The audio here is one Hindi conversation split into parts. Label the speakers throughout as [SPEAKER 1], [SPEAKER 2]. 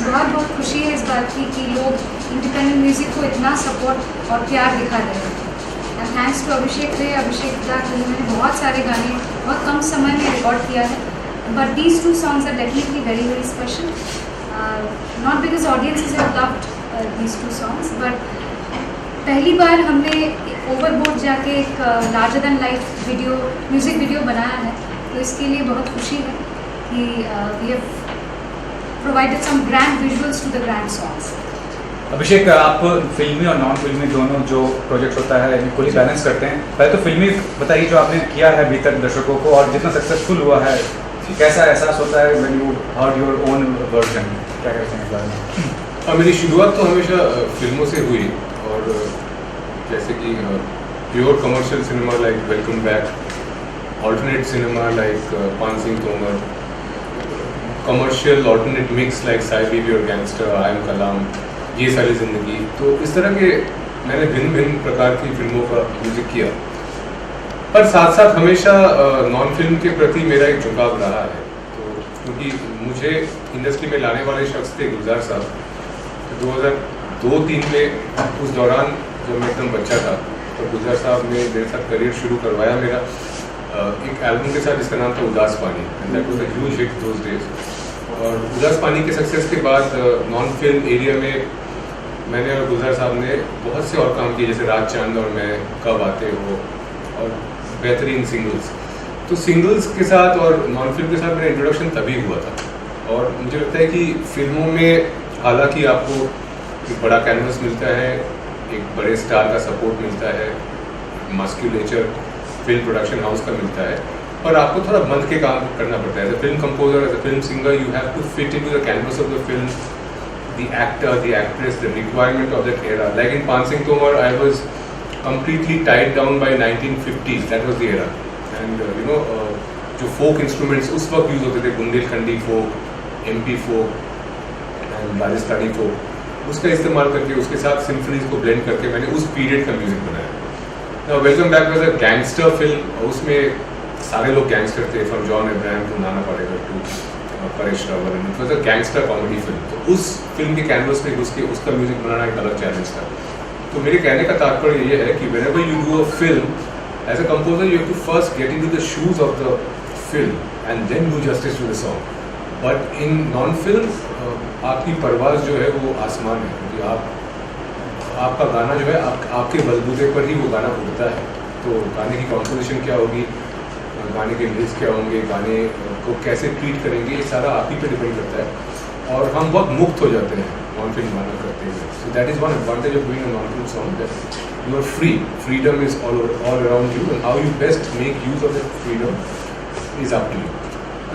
[SPEAKER 1] बहुत बहुत खुशी है इस बात की कि लोग इंडिपेंडेंट म्यूज़िक को इतना सपोर्ट और प्यार दिखा रहे हैं। एंड थैंक्स टू अभिषेक रे, अभिषेक दा, जिन्होंने बहुत सारे गाने बहुत कम समय में रिकॉर्ड किया है। But these 2 songs are definitely very very special, not because audiences have loved these 2 songs, but पहली बार हमने ओवरबोर्ड जाके एक larger than life music video बनाया है, तो इसके लिए बहुत खुशी है कि we have provided some grand visuals to the grand songs.
[SPEAKER 2] Abhishek, आप फिल्मी और नॉन फिल्मी दोनों जो प्रोजेक्ट होता है इक्वली बैलेंस करते हैं। पहले तो फिल्मी बताइए जो आपने किया है अभी तक दर्शकों को, और जितना सक्सेसफुल हुआ है कैसा एहसास होता है when you heard your own version, क्या कहते हैं इस बारे में?
[SPEAKER 3] मेरी शुरुआत तो हमेशा फिल्मों से हुई, और जैसे कि pure commercial cinema like Welcome Back, alternate cinema like Paan Singh Tomar, commercial alternate mix like Saheb Biwi Aur Gangster, I am कलाम, ये सारी ज़िंदगी। तो इस तरह के मैंने भिन्न भिन्न प्रकार की फिल्मों का म्यूज़िक किया, पर साथ साथ हमेशा नॉन फिल्म के प्रति मेरा एक झुकाव रहा है। तो क्योंकि मुझे इंडस्ट्री में लाने वाले शख्स थे गुलजार साहब। 2002-03 में उस दौरान जब मैं एकदम बच्चा था, तो गुलजार साहब ने मेरे साथ करियर शुरू करवाया मेरा एक एल्बम के साथ जिसका नाम था उदास पानी, and that was a huge hit those days. और उदास पानी के सक्सेस के बाद नॉन फिल्म एरिया में मैंने और गुलजार साहब ने बहुत से और काम किए, जैसे रात चांद और मैं, कब आते हो, और बेहतरीन सिंगल्स। तो सिंगल्स के साथ और नॉन फिल्म के साथ मेरा इंट्रोडक्शन तभी हुआ था। और मुझे लगता है कि फिल्मों में हालांकि आपको एक बड़ा कैनवस मिलता है, एक बड़े स्टार का सपोर्ट मिलता है, मस्क्यूलेचर फिल्म प्रोडक्शन हाउस का मिलता है, पर आपको थोड़ा बंध के काम करना पड़ता है। As a film composer, as a film singer, you have to fit into the canvas of the film, the actor, the actress, the requirement of that era. Like in Pan Singh Tomar, I was completely tied down by 1950s. That was the era. And जो folk instruments उस वक्त यूज होते थे, Bundelkhandi folk, MP folk and Rajasthani folk, उसका इस्तेमाल करके उसके साथ सिम्फनीज को ब्लेंड करके मैंने उस पीरियड का म्यूजिक बनाया। Now Welcome Back was a gangster film, उसमें सारे लोग गैंगस्टर थे, from John Abraham to Nana Patekar to Paresh Rawal, and it was a gangster comedy film. तो उस फिल्म के कैनवस में घुस के उसका म्यूजिक बनाना एक अलग चैलेंज था। तो मेरे कहने का तात्पर्य ये है कि whenever you do a film as a composer, you have to first get into the shoes of the film and then do justice to the song. But in non film आपकी परवाज़ जो है वो आसमान है, क्योंकि आपका गाना जो है आपके बलबूते पर ही वो गाना उड़ता है। तो गाने की कॉम्पोजिशन क्या होगी, गाने के लिरिक्स क्या होंगे, गाने को कैसे ट्रीट करेंगे, ये सारा आप ही पे डिपेंड करता है। और हम बहुत मुक्त हो जाते हैं नॉन फिल्म गाना करते हुए। So that is one advantage of doing a non film song, that you are free, freedom is all around you, and how you best make use of that freedom is up to you.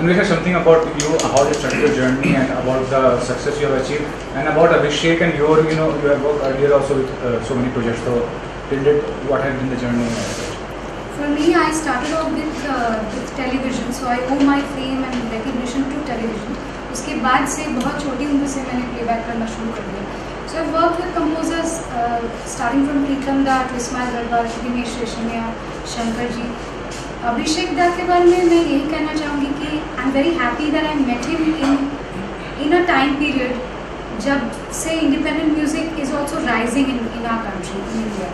[SPEAKER 2] Anvesha, something about you, how you started your journey and about the success you have achieved, and about Abhishek and your, you have worked earlier also with so many projects. So, what has been the journey?
[SPEAKER 1] For me, I started off with television, so I owe my fame and recognition to television. उसके बाद से बहुत छोटी उम्र से मैंने प्लेबैक करना शुरू कर दिया. So I've worked with composers starting from Pritam Da to Ismail Darbar, Dinesh Reshamiya, Shankar ji. अभिषेक दा के बारे में मैं यही कहना चाहूँगी कि I am very happy that I met him in a time period जब से independent music is also rising in our country, in India.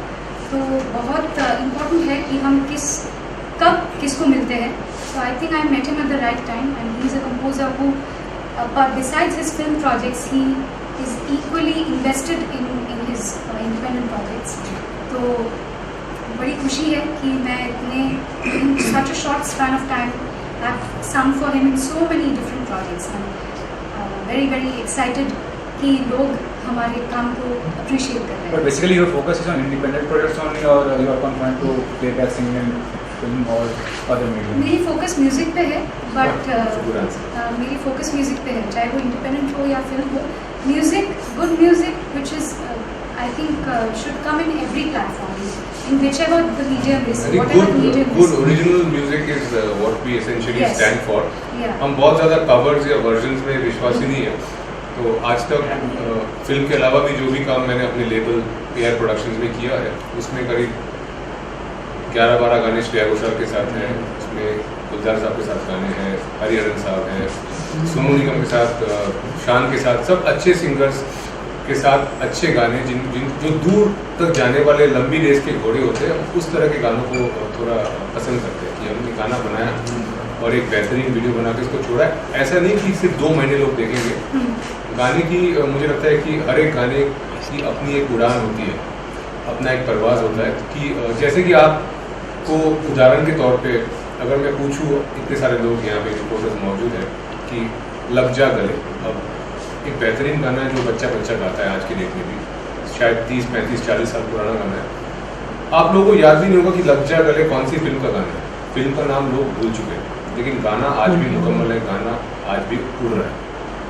[SPEAKER 1] तो बहुत इम्पोर्टेंट है कि हम कब किसको मिलते हैं. So I think I met him at the right time, and he is a composer who besides his film projects he is equally invested in his independent projects. तो बड़ी खुशी है कि मैं इतने such a short span of time I've sung for him in so many different projects. I'm very very excited कि लोग हमारे काम को appreciate कर रहे हैं.
[SPEAKER 2] But basically your focus is on independent projects only, or you are confined to playback singing, film or other medium?
[SPEAKER 1] मेरी focus music पे है, but मेरी focus music पे है, चाहे वो independent हो या film हो. Music, good music, which is I think should come in every platform, in whichever the medium is, whatever the medium is.
[SPEAKER 3] Good original music is what we essentially stand for. हम बहुत ज़्यादा covers या versions में विश्वासी नहीं है. तो आज तक फिल्म के अलावा भी जो भी काम मैंने अपने लेबल AR Productions में किया है, उसमें करीब 11-12 गाने श्रेया घोषाल के साथ हैं, उसमें गुलजार साहब के साथ गाने हैं, हरिहरन साहब हैं, सोनू निगम के साथ शान के साथ, सब अच्छे सिंगर्स के साथ अच्छे गाने जो दूर तक जाने वाले लंबी रेस के घोड़े होते हैं, उस तरह के गानों को थोड़ा पसंद करते हैं कि हमने गाना बनाया और एक बेहतरीन वीडियो बना के इसको छोड़ा है। ऐसा नहीं कि सिर्फ 2 महीने लोग देखेंगे। गाने की मुझे लगता है कि हर एक गाने की अपनी एक उड़ान होती है, अपना एक परवाज़ होता है कि जैसे कि आपको उदाहरण के तौर पे अगर मैं पूछूँ, इतने सारे लोग यहाँ पे रिपोर्टर्स मौजूद हैं कि लग जा गले, अब एक बेहतरीन गाना है जो बच्चा गाता है आज की डेट में भी, शायद 30, 35, 40 साल पुराना गाना है। आप लोगों को याद भी नहीं होगा कि लग जा गले कौन सी फिल्म का गाना है, फिल्म का नाम लोग भूल चुके हैं, लेकिन गाना आज भी मुकम्मल है, गाना आज भी उड़ रहा है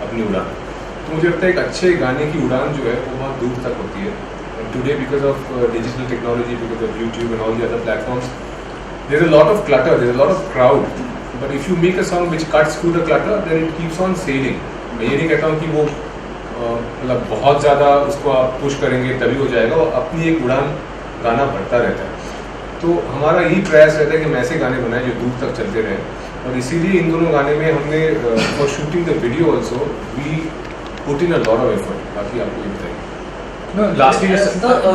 [SPEAKER 3] अपनी उड़ान। तो मुझे लगता है एक अच्छे गाने की उड़ान जो है वो बहुत दूर तक होती है। Today because of digital technology, because of YouTube and all the other platforms, there is a lot of clutter, there is a lot of crowd, but if you make a song which cuts through the clutter, then it keeps on selling. मैं ये नहीं कहता हूँ कि वो मतलब बहुत ज़्यादा उसको आप पुश करेंगे तभी हो जाएगा, वो अपनी एक उड़ान गाना बढ़ता रहता है। तो हमारा यही प्रयास रहता है कि हम ऐसे गाने बनाएं जो दूर तक चलते रहें, और इसीलिए इन दोनों गाने में हमने for shooting the video also we put in a lot of effort. बाकी आपको ये बताइए।
[SPEAKER 2] No, lastly,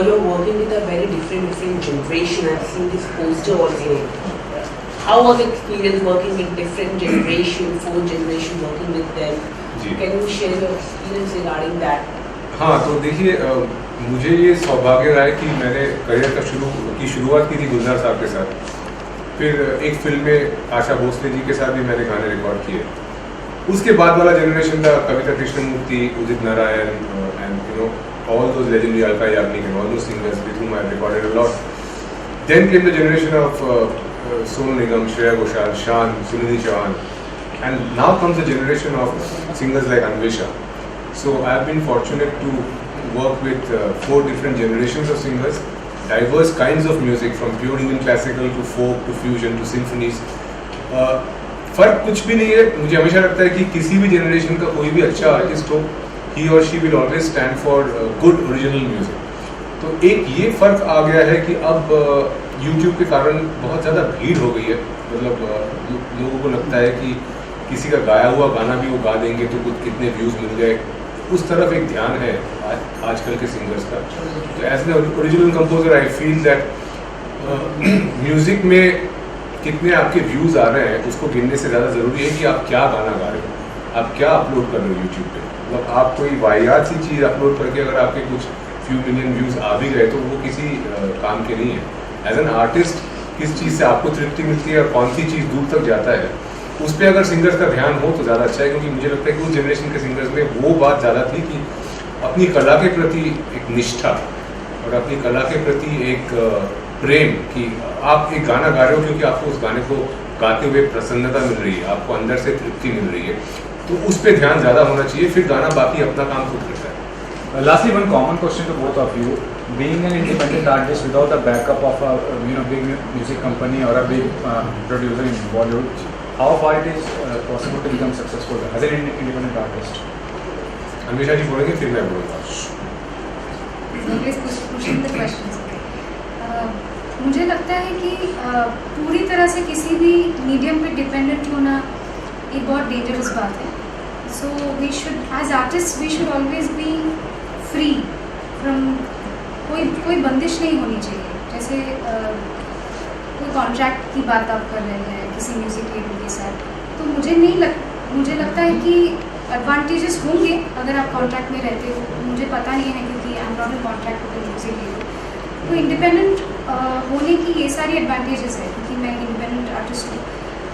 [SPEAKER 4] you're working with a very different generation. I've seen this poster also. How was the experience working with different generation, 4 generation working with them? Can you share your experience regarding that?
[SPEAKER 3] हाँ, तो देखिए मुझे ये सौभाग्य रहा है कि मैंने करियर का शुरुआत की थी गुलजार साहब के साथ, फिर एक फिल्म में आशा भोसले जी के साथ भी मैंने गाने रिकॉर्ड किए। उसके बाद वाला जनरेशन था Kavita Krishnamurthy, Udit Narayan and you know all those legendary Alka Yagnik and all those singers with whom I recorded a lot. Then came the generation of Sonu Nigam, Shreya Ghoshal, Shan, Sunidhi Chauhan, and now comes the generation of singers like Anvesha. So I have been fortunate to work with 4 different generations of singers, diverse kinds of music from pure Indian classical to folk to fusion to symphonies. फर्क कुछ भी नहीं है। मुझे हमेशा लगता है कि किसी भी जनरेशन का कोई भी अच्छा आर्टिस्ट हो, he or she will always stand for good original music. तो एक ये फ़र्क आ गया है कि अब YouTube के कारण बहुत ज़्यादा भीड़ हो गई है, मतलब लोगों को लगता है कि किसी का गाया हुआ गाना भी वो गा देंगे तो कुछ कितने व्यूज़ मिल गए, उस तरफ एक ध्यान है आजकल के सिंगर्स का। तो as an original composer I feel that music में कितने आपके व्यूज़ आ रहे हैं उसको गिनने से ज़्यादा ज़रूरी है कि आप क्या गाना गा रहे हो, आप क्या अपलोड कर रहे हो यूट्यूब पे। मतलब आप कोई वाहियात सी चीज़ अपलोड करके अगर आपके कुछ फ्यू मिलियन व्यूज़ आ भी गए तो वो किसी काम के नहीं है। एज एन आर्टिस्ट किस चीज़ से आपको तृप्ति मिलती है और कौन सी चीज़ दूर तक जाता है, उस पर अगर सिंगर्स का ध्यान हो तो ज़्यादा अच्छा है। क्योंकि मुझे लगता है कि उस जनरेशन के सिंगर्स में वो बात ज़्यादा थी कि अपनी कला के प्रति एक निष्ठा और अपनी कला के प्रति एक प्रेम, कि आप एक गाना गा रहे हो क्योंकि आपको उस गाने को गाते हुए प्रसन्नता मिल रही है, आपको अंदर से तृप्ति मिल रही है, तो उस पर ध्यान ज़्यादा होना चाहिए, फिर गाना बाकी अपना काम खुद करता है।
[SPEAKER 2] Lastly, one common question to both of you: being an independent artist without the backup of a big music company or a big producer in Bollywood, how far it is possible to become successful as an independent artist?
[SPEAKER 3] Anvesha जी बोलेंगे फिर मैं बोलूँगा।
[SPEAKER 1] मुझे लगता है कि पूरी तरह से किसी भी मीडियम पे डिपेंडेंट होना एक बहुत डेंजरस बात है। So we should as artist we should always be free from कोई बंदिश नहीं होनी चाहिए। जैसे कोई कॉन्ट्रैक्ट की बात आप कर रहे हैं किसी म्यूज़िक लेबल के साथ, तो मुझे लगता है कि एडवांटेजेस होंगे अगर आप कॉन्ट्रैक्ट में रहते हो। मुझे पता नहीं है क्योंकि I am not in contract with music label. तो इंडिपेंडेंट होने की ये सारी एडवांटेजेस है क्योंकि मैं एक इंडिपेंडेंट आर्टिस्ट हूँ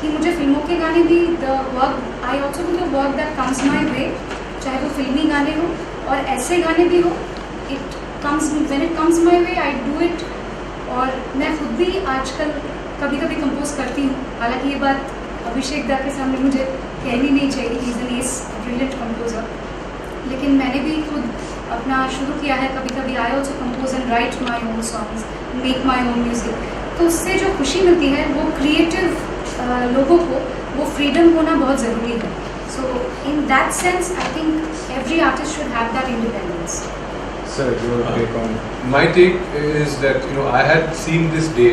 [SPEAKER 1] कि मुझे फिल्मों के गाने भी the work I also do the work that comes my way, चाहे वो फिल्मी गाने हो और ऐसे गाने भी हो, it comes when it comes my way I do it. और मैं खुद भी आजकल कभी कभी कंपोज करती हूँ, हालांकि ये बात अभिषेक दा के सामने मुझे कहनी नहीं चाहिए, he is an S brilliant composer, लेकिन मैंने भी खुद अपना शुरू किया है। कभी कभी I also compose and right my own songs, make my own music. तो उससे जो खुशी मिलती है वो क्रिएटिव लोगों को वो फ्रीडम होना बहुत ज़रूरी है। So in that sense I think every artist should have that independence.
[SPEAKER 2] Sir, your take on?
[SPEAKER 3] My take is that I had seen this day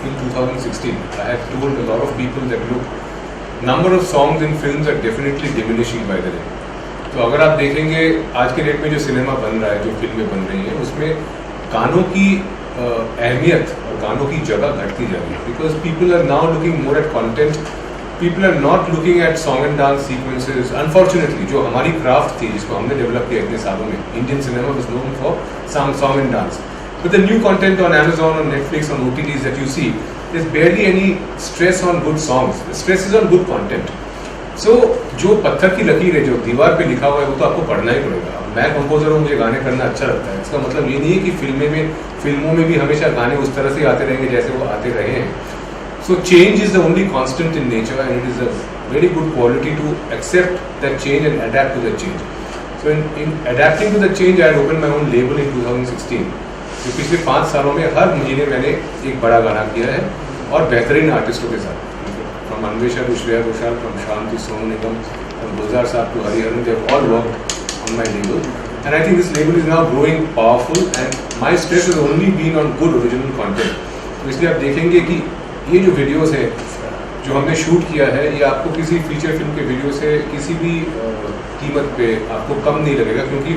[SPEAKER 3] in 2016. I had told a lot of people that look, number of songs in films are definitely diminishing by the day. तो अगर आप देखेंगे आज के डेट में जो सिनेमा बन रहा है, जो फिल्में बन रही हैं, उसमें गानों की अहमियत और गानों की जगह घटती जा रही है, because people are now looking more at content, people are not looking at song and dance sequences. Unfortunately जो हमारी क्राफ्ट थी, जिसको हमने डेवलप किया इतने सालों में, Indian cinema was known for song and dance, but the new content on Amazon, on Netflix, on OTTs that you see, there's barely any stress on good songs. The stress is on good content. So जो पत्थर की लकीर है, जो दीवार पे लिखा हुआ है, वो तो आपको पढ़ना ही पड़ेगा। मैं कंपोजर हूँ, मुझे गाने करना अच्छा लगता है, इसका मतलब ये नहीं है कि फिल्मों में भी हमेशा गाने उस तरह से आते रहेंगे जैसे वो आते रहे हैं। So change is the only constant in nature, and it is a very good quality to accept that change and adapt to that change. So in adapting to the change, I had opened my own label in 2016. जो पिछले 5 सालों में हर महीने मैंने एक बड़ा गाना किया है, और बेहतरीन आर्टिस्टों के साथ, from Anwesha to Shreya Ghoshal, from Shaan to Sonu Nigam, from Gulzar sahab to Hariharan, they have all worked on my label, and I think this label is now growing powerful, and my stress has only been on good original content. तो इसलिए आप देखेंगे कि ये जो वीडियोस हैं जो हमने शूट किया है, ये आपको किसी फीचर फिल्म के वीडियो से किसी भी कीमत पे आपको कम नहीं लगेगा, क्योंकि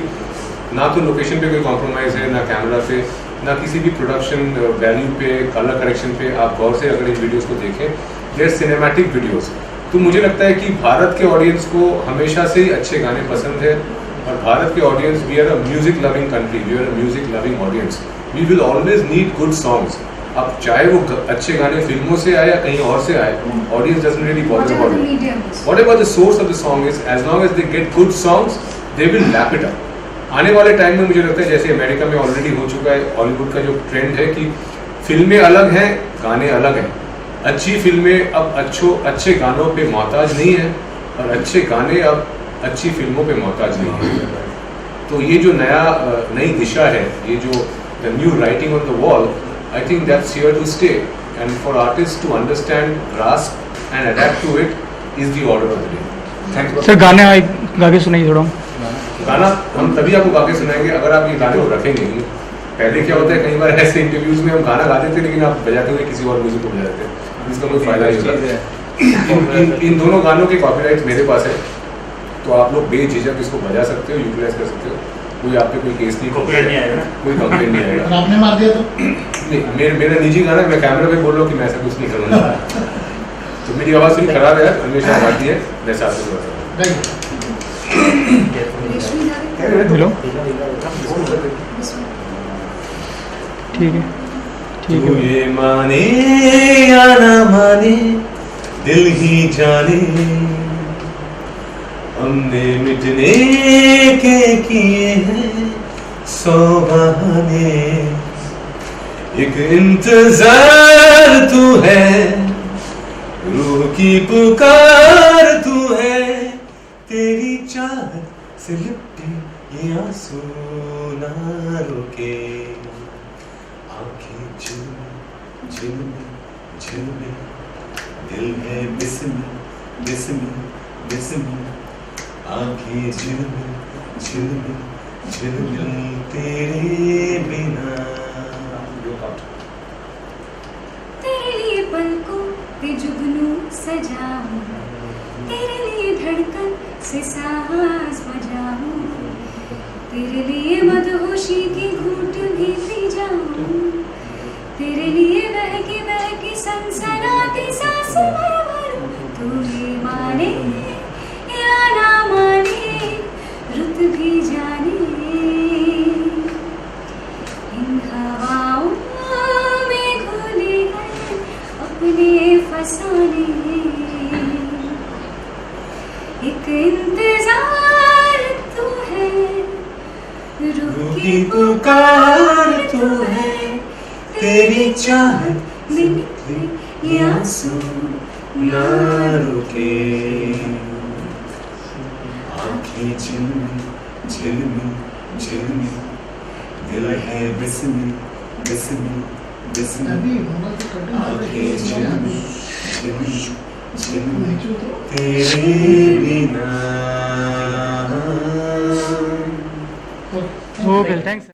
[SPEAKER 3] ना तो लोकेशन पे कोई कॉम्प्रोमाइज़ है, ना कैमरा पे, ना किसी भी प्रोडक्शन वैल्यू पे, कलर करेक्शन पे। आप गौर से अगर इन वीडियोस को देखें, देयर सिनेमैटिक वीडियोस। तो मुझे लगता है कि भारत के ऑडियंस को हमेशा से ही अच्छे गाने पसंद है, और भारत के audience, we are a music loving country, we are a music loving audience, we will always need good songs. अब चाहे वो अच्छे गाने फिल्मों से आए या कहीं और से आए, audience doesn't really bother about it. Whatever the source of the song is, as long as they get good songs, they will lap it up. आने वाले टाइम में मुझे लगता है, जैसे अमेरिका में ऑलरेडी हो चुका है, हॉलीवुड का जो ट्रेंड है कि फिल्में अलग हैं, गाने अलग हैं। अच्छी फिल्में अब अच्छे गानों पे मोहताज नहीं है, और अच्छे गाने अब अच्छी फिल्मों पे मोहताज नहीं है। तो ये जो नई दिशा है, ये जो the new writing on the wall, I think that's here to stay, and for artist to understand, grasp and adapt to it is the order of the day. Thank you
[SPEAKER 5] sir. गाने गा के सुनाइए थोड़ा।
[SPEAKER 3] गाना हम तभी आपको गा के सुनाएंगे अगर आप ये गाने को रखेंगे। पहले क्या होता है, कई बार ऐसे इंटरव्यूज में हम गाना गाते थे, लेकिन आप बजाते हुए किसी और म्यूजिक को बजाते थे, इसका कोई फायदा नहीं होता। इन दोनों गानों के कॉपीराइट मेरे पास है, तो आप लोग बेझिझक इसको बजा सकते हो, यूटिलाइज कर सकते हो, कोई आप पे कोई केस नहीं,
[SPEAKER 6] कॉपीराइट नहीं आएगा,
[SPEAKER 3] कोई कंप्लेंट नहीं आएगा।
[SPEAKER 6] आपने मार दिया तो
[SPEAKER 3] नहीं, मेरा निजी गाना, मैं कैमरा पे बोल रहा हूँ कि मैं ऐसा कुछ नहीं करूँगा। तो मेरी आवाज़ थोड़ी खराब है, हमेशा आती है, मैं साथ में बोलता हूँ।
[SPEAKER 5] हेलो, ठीक है, ठीक है।
[SPEAKER 7] ये माने या ना माने, दिल ही जाने, हमने मिटने के किए हैं 100 बहाने। एक इंतजार तू है, रूह की पुकार तू है, तेरी चाहत से लिपटे ये आंसू ना रुके, आंखें झिलमिल झिलमिल झिलमिल, दिल है बिस्मिल बिस्मिल बिस्मिल, आंखें झिलमिल झिलमिल झिलमिल, तेरे बिना।
[SPEAKER 1] तेरे लिए पलकों पे जुगनू सजाऊं, तेरे लिए धड़कन से सांस बजाऊं, तेरे लिए मदहोशी की घूंट भी पी जाऊं, तेरे लिए बहकी सनसनाती सांस भर भरूं। तू ये माने या ना माने, रुत भी जाने इन हवाओं में घुले हैं अपने फसाने। एक इंतजार तू है, रूह की पुकार तू है, तेरी चाहत में निकले ये आंसू
[SPEAKER 7] ना रुके, आंखें झिलमिल झिलमिल झिलमिल, दिल है बिस्मिल बिस्मिल बिस्मिल, आंखें झिलमिल झिलमिल झिलमिल, तेरे बिना।
[SPEAKER 5] Okay, thanks.